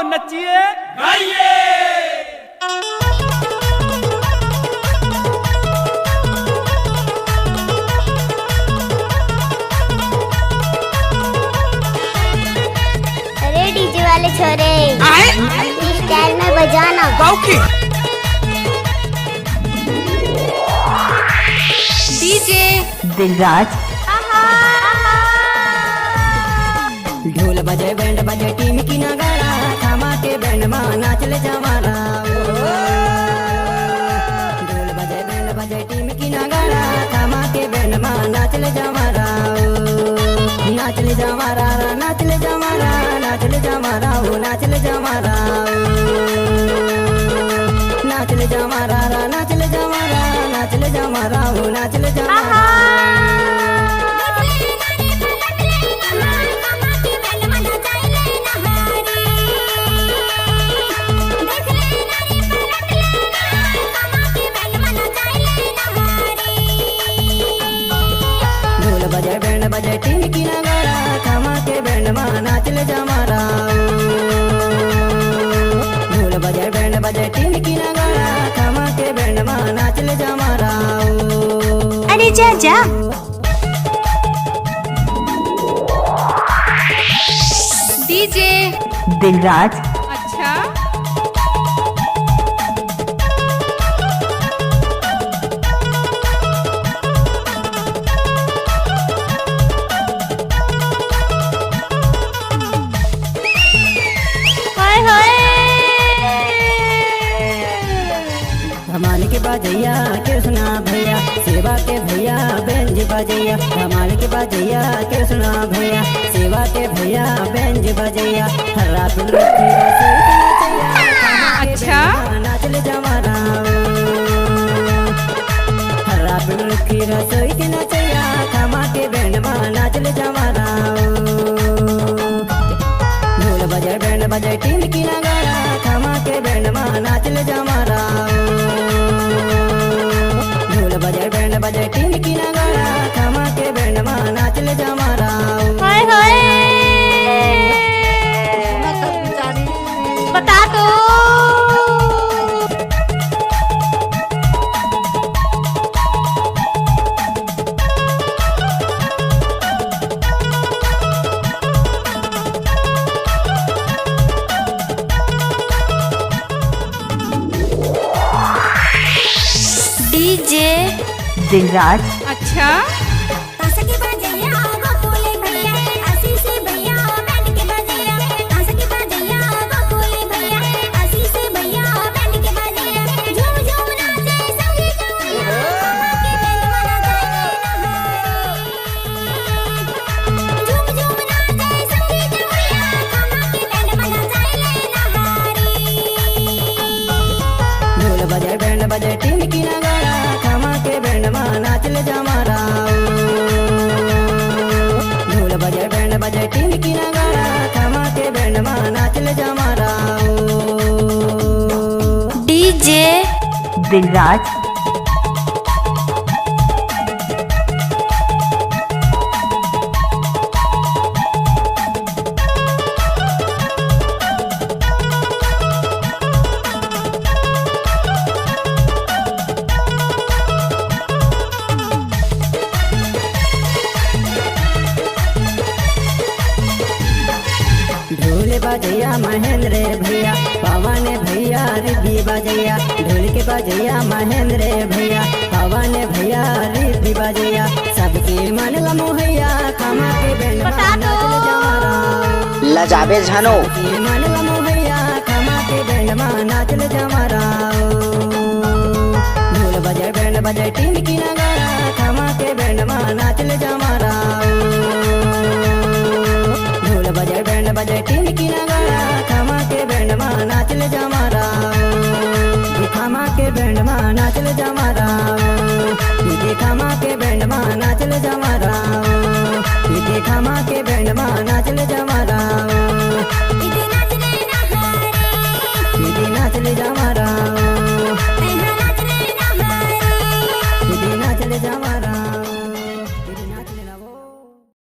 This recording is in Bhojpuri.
नचिए गाइए। अरे डीजे वाले छोरे इस स्टाइल में बजाना गाउकी डीजे दिलराज। ढोल बजे बैंड बजे टीम की नगाड़ा थामा के बैंड में नाच ले जवारा। ढोल बजे बैंड बजे टीम की नगाड़ा थामा के बैंड में नाच ले जवारा। नाच ले जवारा नाच ले जवारा नाच ले जवारा हो नाच ले जवारा। नाच ले जवारा नाच ले जवारा नाच ले जवारा हो नाच ले जवारा। बजे बैंड बजे टीम की नगाड़ा थामा के बैंड में नाच ले जमारा। ढोल बजे बैंड बजे टीम की नगाड़ा थामा के बैंड में नाच ले जमारा। अरे जा जा। डीजे दिलराज। अच्छा धमाल के बाजैया कृष्णा भैया सेवा के भैया बेंज बजैया। धमाल के बाजैया कृष्णा भैया सेवा के भैया बेंज बजैया। हर्रा पिल अच्छा नाच ले जवारा। हर्रा पिल की रसोई के नचैया थामा के बैंड में नाच ले जवारा। ढोल बजे बैंड बजे टीम की नगाड़ा थामा के बैंड में नाच ले जवारा। ढोल बजे बैंड बजे टीम की नगाड़ा थामा के बैंड में नाच ले जवारा। हाय हाय बता दो। डीजे दिलराज। अच्छा ढोल बजे बैंड बजे टीम की नगाड़ा थामा के बैंड में नाच ले जमारा। ढोल बजे बैंड बजे टीम की नगाड़ा थामा के बैंड में नाच ले जमारा। डीजे दिलराज। ढोल बजैया महेंद्र भैया पवन भैया रिद्धि बजैया। ढोल के बजैया महेंद्र भैया पवन भैया रिद्धि बजैया। सबके मन लमोहैया थामा के बैंड में नाच ले जवारा। लजाबे झानो सबके मन लमोहैया थामा के बैंड में नाच ले जवारा। ढोल बजे बैंड बजे टीम की नगाड़ा थामा के बैंड में नाच ले जवारा। ढोल बजे बैंड बजे टीम की नगाड़ा थामा के बैंड में नाच ले जवारा। थामा के बैंड में नाच ले जवारा। थामा के बैंड में नाच ले जवारा। थामा के बैंड में नाच ले जवारा।